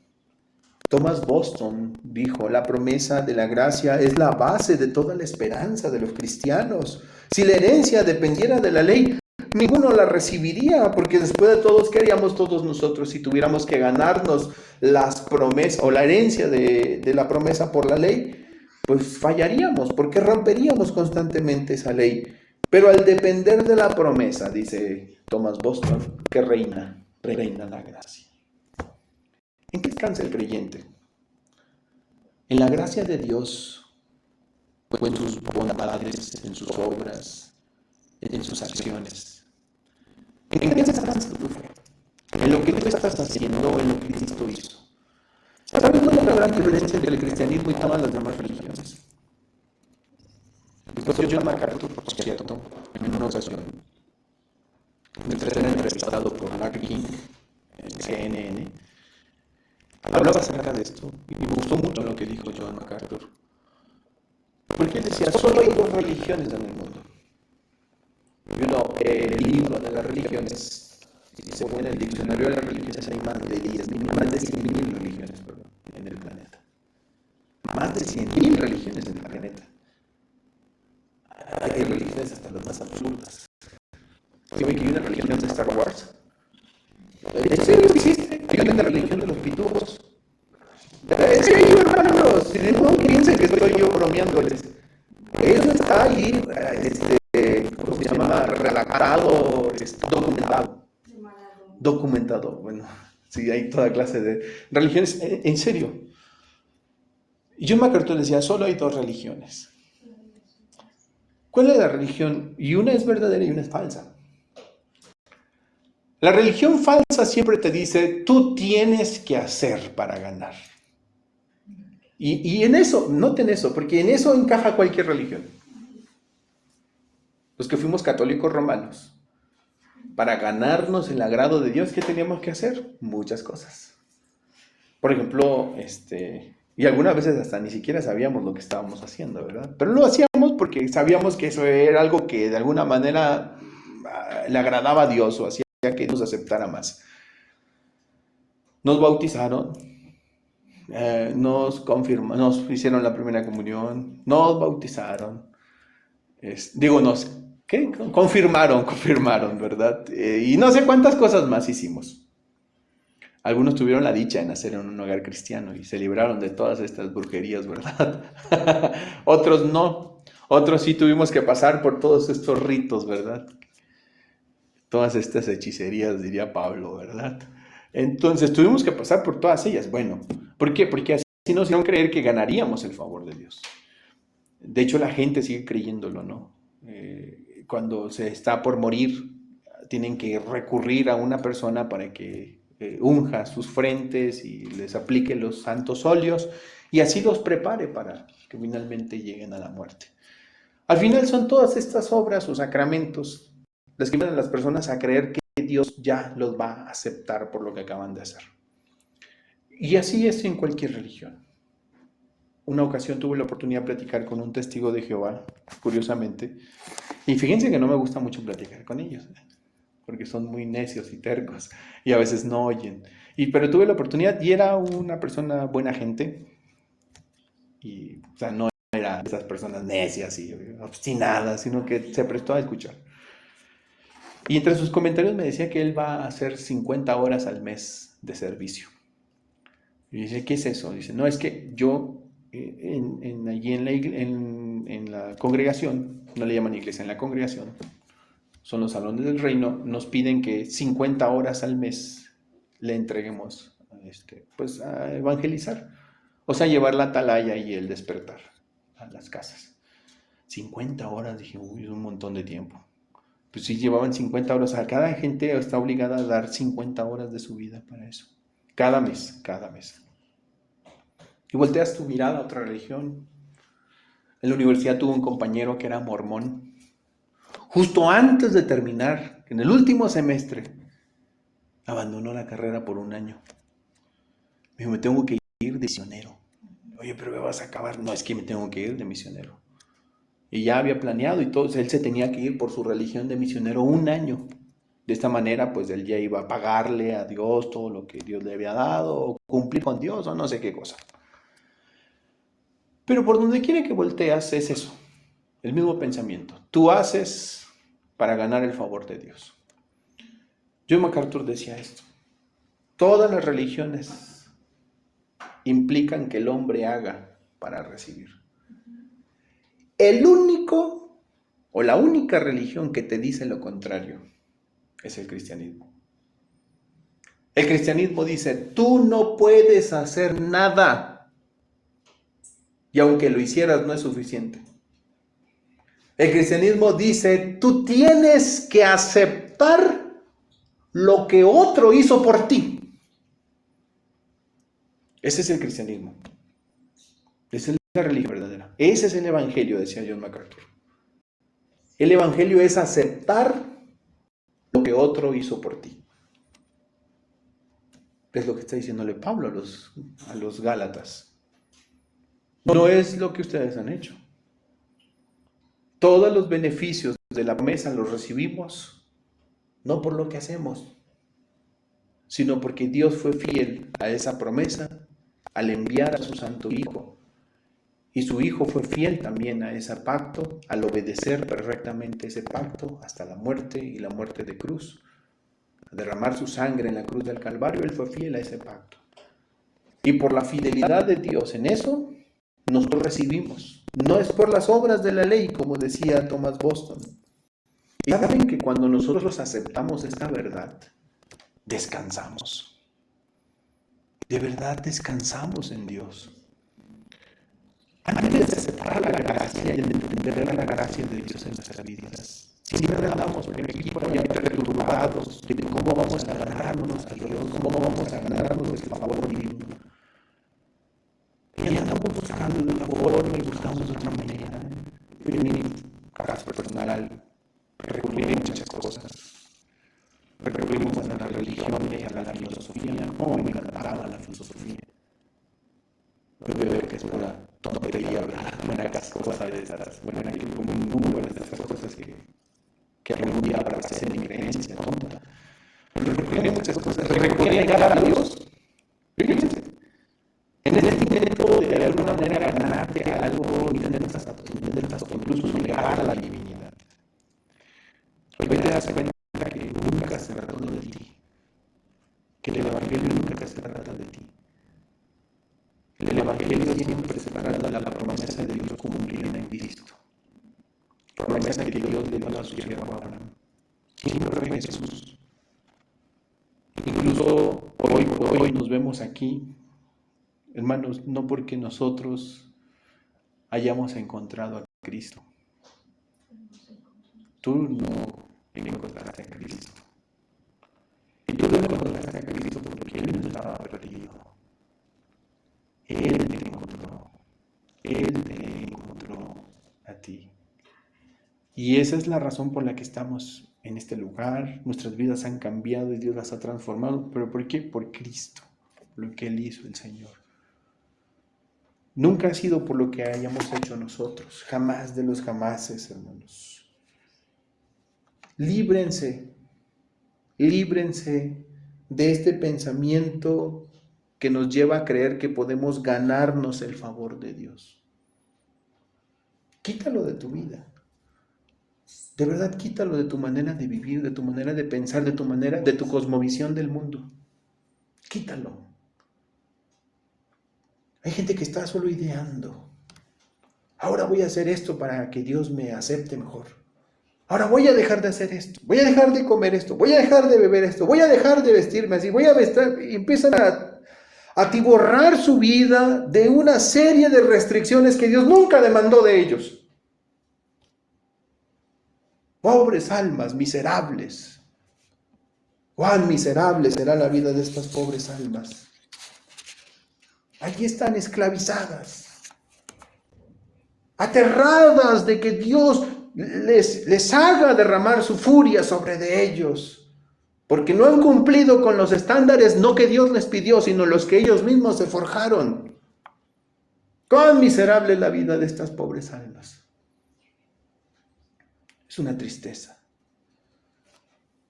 Thomas Boston dijo, la promesa de la gracia es la base de toda la esperanza de los cristianos. Si la herencia dependiera de la ley, ninguno la recibiría, porque después de todos, ¿qué haríamos todos nosotros si tuviéramos que ganarnos las promesas o la herencia de la promesa por la ley? Pues fallaríamos, porque romperíamos constantemente esa ley. Pero al depender de la promesa, dice Thomas Boston, que reina la gracia. ¿En qué descansa el creyente? En la gracia de Dios, o en sus bondades, en sus obras, en sus acciones. ¿En qué descansa tu fe? En lo que tú estás haciendo, en lo que Cristo hizo. ¿Sabes una gran diferencia entre el cristianismo y todas las demás religiones? El pastor John MacArthur, por cierto, en una ocasión, mientras era entrevistado por Larry King en CNN, hablaba acerca de esto y me gustó mucho lo que dijo John MacArthur. Porque él decía, solo hay dos religiones en el mundo. Y uno, el libro de las religiones, y según el diccionario de las religiones hay más de 100.000 religiones en el planeta. Más de 100.000 religiones en el planeta. Hay religiones hasta las más absurdas. ¿Saben que hay una religión de Star Wars? ¿En serio existe? Hay una religión de los pitujos. ¿En serio, hermanos? No piensen que estoy yo bromeándoles. Eso está ahí, ¿cómo se llama? Relatado, documentado. Bueno, sí, hay toda clase de religiones. En serio. John MacArthur decía, solo hay dos religiones. ¿Cuál es la religión? Y una es verdadera y una es falsa. La religión falsa siempre te dice, tú tienes que hacer para ganar. Y en eso, noten eso, porque en eso encaja cualquier religión. Los que fuimos católicos romanos, para ganarnos el agrado de Dios, ¿qué teníamos que hacer? Muchas cosas. Por ejemplo, y algunas veces hasta ni siquiera sabíamos lo que estábamos haciendo, ¿verdad? Pero lo hacíamos porque sabíamos que eso era algo que de alguna manera le agradaba a Dios o hacía que nos aceptara más. Nos bautizaron, nos hicieron la primera comunión, nos bautizaron, confirmaron, ¿verdad? Y no sé cuántas cosas más hicimos. Algunos tuvieron la dicha de nacer en un hogar cristiano y se libraron de todas estas brujerías, ¿verdad? Otros no. Otros sí tuvimos que pasar por todos estos ritos, ¿verdad? Todas estas hechicerías, diría Pablo, ¿verdad? Entonces tuvimos que pasar por todas ellas. Bueno, ¿por qué? Porque así nos hicieron creer que ganaríamos el favor de Dios. De hecho, la gente sigue creyéndolo, ¿no? Cuando se está por morir, tienen que recurrir a una persona para que unja sus frentes y les aplique los santos óleos y así los prepare para que finalmente lleguen a la muerte. Al final son todas estas obras o sacramentos las que llevan a las personas a creer que Dios ya los va a aceptar por lo que acaban de hacer. Y así es en cualquier religión. Una ocasión tuve la oportunidad de platicar con un testigo de Jehová, curiosamente, y fíjense que no me gusta mucho platicar con ellos, porque son muy necios y tercos, y a veces no oyen. Pero tuve la oportunidad y era una persona buena gente, y o sea, no era de esas personas necias y obstinadas, sino que se prestó a escuchar. Y entre sus comentarios me decía que él va a hacer 50 horas al mes de servicio. Y dice, ¿qué es eso? Dice, no, es que yo allí en la congregación, no le llaman iglesia, en la congregación, son los salones del reino, nos piden que 50 horas al mes le entreguemos pues, a evangelizar. O sea, llevar la atalaya y el despertar a las casas. 50 horas, dije, uy, es un montón de tiempo. Pues sí, llevaban 50 horas. Cada gente está obligada a dar 50 horas de su vida para eso. Cada mes. Y volteas tu mirada a otra religión. En la universidad tuve un compañero que era mormón. Justo antes de terminar, en el último semestre, abandonó la carrera por un año. Me dijo, me tengo que ir de misionero. Oye, pero me vas a acabar. No, es que me tengo que ir de misionero. Y ya había planeado y todo. Él se tenía que ir por su religión de misionero un año. De esta manera, pues él ya iba a pagarle a Dios todo lo que Dios le había dado, o cumplir con Dios, o no sé qué cosa. Pero por donde quiera que volteas es eso, el mismo pensamiento. Tú haces para ganar el favor de Dios. John MacArthur decía esto. Todas las religiones implican que el hombre haga para recibir. El único o la única religión que te dice lo contrario es el cristianismo. El cristianismo dice, tú no puedes hacer nada. Y aunque lo hicieras, no es suficiente. El cristianismo dice, tú tienes que aceptar lo que otro hizo por ti. Ese es el cristianismo. Esa es la religión verdadera. Ese es el evangelio, decía John MacArthur. El evangelio es aceptar lo que otro hizo por ti. Es lo que está diciéndole Pablo a los Gálatas. No es lo que ustedes han hecho. Todos los beneficios de la promesa los recibimos no por lo que hacemos, sino porque Dios fue fiel a esa promesa al enviar a su Santo Hijo. Y su Hijo fue fiel también a ese pacto, al obedecer perfectamente ese pacto hasta la muerte y la muerte de cruz. A derramar su sangre en la cruz del Calvario, Él fue fiel a ese pacto. Y por la fidelidad de Dios en eso, nosotros recibimos. No es por las obras de la ley, como decía Thomas Boston. Y saben que cuando nosotros aceptamos esta verdad, descansamos. De verdad descansamos en Dios. Antes de aceptar la gracia y de entender la gracia de Dios en nuestras vidas, siempre andamos por aquí por allá perturbados de cómo vamos a ganarnos a Dios, cómo vamos a ganarnos el favor divino. Y andamos buscando de una forma y buscamos de otra manera. En mi caso personal, recurrí a muchas cosas. Recurrimos a la religión y a la filosofía. No me encantaba la filosofía. Yo veo que es una tontería, una cosa de esas, bueno, hay como un número de esas cosas que algún día habrá que ser mi creencia tonta. Pero recurrí a muchas cosas. Recurrí a llegar a Dios. Fíjense. En el intento de alguna manera ganarte algo, intentas incluso llegar a la divinidad. Hoy te das cuenta que nunca se trata de ti, que el evangelio nunca se trata de ti. El evangelio siempre se trata de la promesa de Dios cumplida en Cristo. promesa que Dios le dio a su siervo Abraham. ¿Quién lo fue? Jesús. Incluso hoy por hoy nos vemos aquí, hermanos, no porque nosotros hayamos encontrado a Cristo. Tú no encontraste a Cristo. Y tú no encontraste a Cristo porque Él no estaba perdido. Él te encontró. Él te encontró a ti. Y esa es la razón por la que estamos en este lugar. Nuestras vidas han cambiado y Dios las ha transformado. ¿Pero por qué? Por Cristo, por lo que Él hizo, el Señor. Nunca ha sido por lo que hayamos hecho nosotros. Jamás de los jamases, hermanos. Líbrense de este pensamiento que nos lleva a creer que podemos ganarnos el favor de Dios. Quítalo de tu vida. De verdad, quítalo de tu manera de vivir, de tu manera de pensar, de tu cosmovisión del mundo. Quítalo. Hay gente que está solo ideando. Ahora voy a hacer esto para que Dios me acepte mejor. Ahora voy a dejar de hacer esto. Voy a dejar de comer esto. Voy a dejar de beber esto. Voy a dejar de vestirme así. Y empiezan a atiborrar su vida de una serie de restricciones que Dios nunca demandó de ellos. Pobres almas, miserables. Cuán miserable será la vida de estas pobres almas. Allí están esclavizadas, aterradas de que Dios les haga derramar su furia sobre de ellos, porque no han cumplido con los estándares, no que Dios les pidió, sino los que ellos mismos se forjaron. Cuán miserable es la vida de estas pobres almas. Es una tristeza.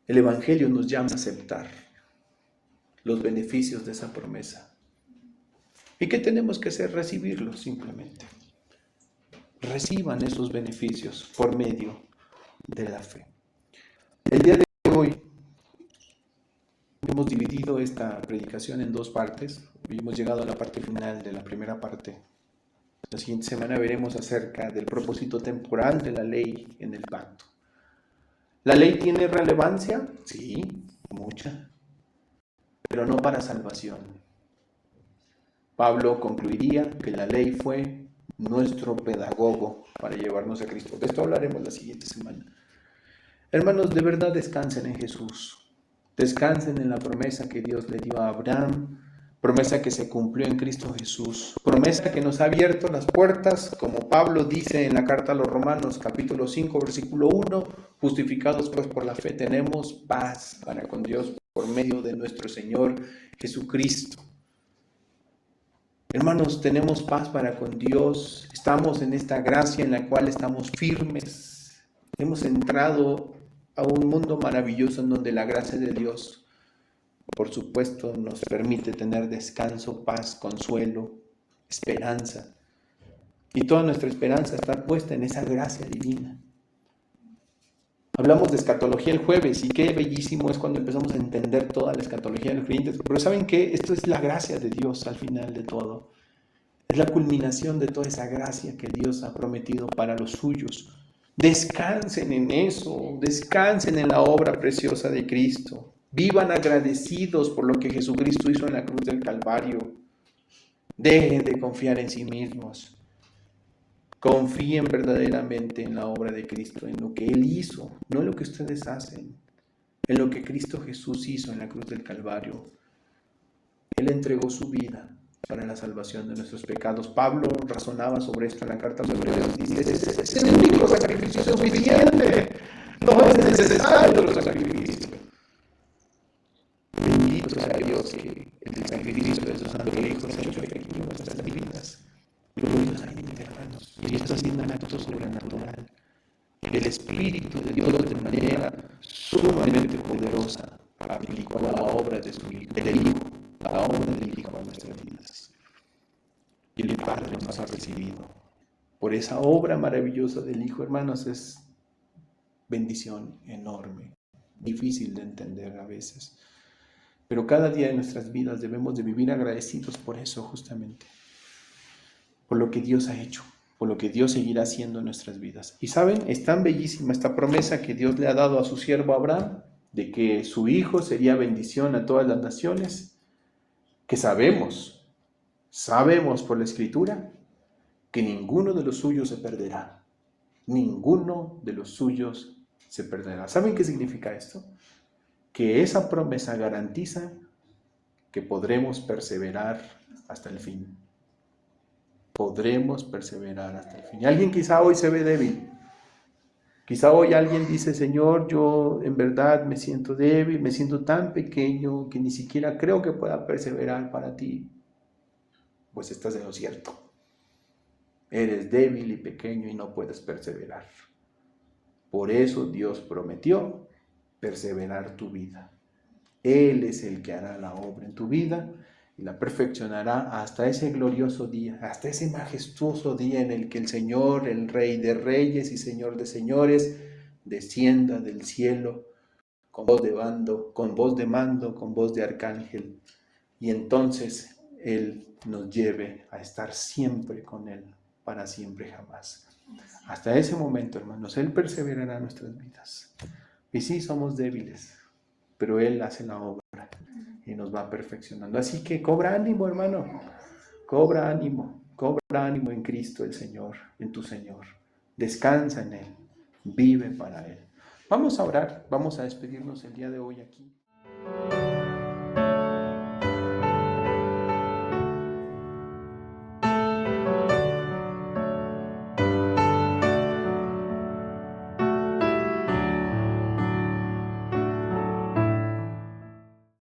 El Evangelio nos llama a aceptar los beneficios de esa promesa. ¿Y qué tenemos que hacer? Recibirlos simplemente. Reciban esos beneficios por medio de la fe. El día de hoy hemos dividido esta predicación en dos partes. Hoy hemos llegado a la parte final de la primera parte. La siguiente semana veremos acerca del propósito temporal de la ley en el pacto. ¿La ley tiene relevancia? Sí, mucha, pero no para salvación. Pablo concluiría que la ley fue nuestro pedagogo para llevarnos a Cristo. De esto hablaremos la siguiente semana. Hermanos, de verdad descansen en Jesús. Descansen en la promesa que Dios le dio a Abraham, promesa que se cumplió en Cristo Jesús, promesa que nos ha abierto las puertas, como Pablo dice en la carta a los Romanos, capítulo 5, versículo 1, justificados pues por la fe tenemos paz para con Dios por medio de nuestro Señor Jesucristo. Hermanos, tenemos paz para con Dios, estamos en esta gracia en la cual estamos firmes, hemos entrado a un mundo maravilloso en donde la gracia de Dios, por supuesto, nos permite tener descanso, paz, consuelo, esperanza. Y toda nuestra esperanza está puesta en esa gracia divina. Hablamos de escatología el jueves y qué bellísimo es cuando empezamos a entender toda la escatología de los creyentes. Pero ¿saben qué? Esto es la gracia de Dios al final de todo. Es la culminación de toda esa gracia que Dios ha prometido para los suyos. Descansen en eso, descansen en la obra preciosa de Cristo. Vivan agradecidos por lo que Jesucristo hizo en la cruz del Calvario. Dejen de confiar en sí mismos. Confíen verdaderamente en la obra de Cristo, en lo que Él hizo, no en lo que ustedes hacen, en lo que Cristo Jesús hizo en la cruz del Calvario. Él entregó su vida para la salvación de nuestros pecados. Pablo razonaba sobre esto en la carta a los Hebreos. Dice, es el único sacrificio suficiente, no es necesario el sacrificio. Bendito sea Dios que el sacrificio de su Santo Hijo se ha hecho efectivo en nuestras vidas. Gloriosamente, hermanos, y esto haciendo un acto sobrenatural. El Espíritu de Dios de manera sumamente poderosa aplicó la obra de su Hijo, la obra del Hijo a nuestras vidas. Y el Padre nos ha recibido. Por esa obra maravillosa del Hijo, hermanos, es bendición enorme, difícil de entender a veces. Pero cada día de nuestras vidas debemos de vivir agradecidos por eso justamente. Por lo que Dios ha hecho, por lo que Dios seguirá haciendo en nuestras vidas. Y saben, es tan bellísima esta promesa que Dios le ha dado a su siervo Abraham, de que su hijo sería bendición a todas las naciones, que sabemos por la Escritura, que ninguno de los suyos se perderá. Ninguno de los suyos se perderá. ¿Saben qué significa esto? Que esa promesa garantiza que podremos perseverar hasta el fin. Podremos perseverar hasta el fin. Y alguien quizá hoy se ve débil. Quizá hoy alguien dice, Señor, yo en verdad me siento débil, me siento tan pequeño que ni siquiera creo que pueda perseverar para ti. Pues estás en lo cierto. Eres débil y pequeño y no puedes perseverar. Por eso Dios prometió perseverar tu vida. Él es el que hará la obra en tu vida y la perfeccionará hasta ese glorioso día, hasta ese majestuoso día en el que el Señor, el Rey de Reyes y Señor de Señores, descienda del cielo con voz de mando, con voz de arcángel, y entonces Él nos lleve a estar siempre con Él, para siempre jamás. Hasta ese momento, hermanos, Él perseverará en nuestras vidas. Y sí, somos débiles, pero Él hace la obra y nos va perfeccionando. Así que cobra ánimo, hermano. Cobra ánimo en Cristo el Señor, en tu Señor. Descansa en Él, vive para Él. Vamos a orar, vamos a despedirnos el día de hoy aquí.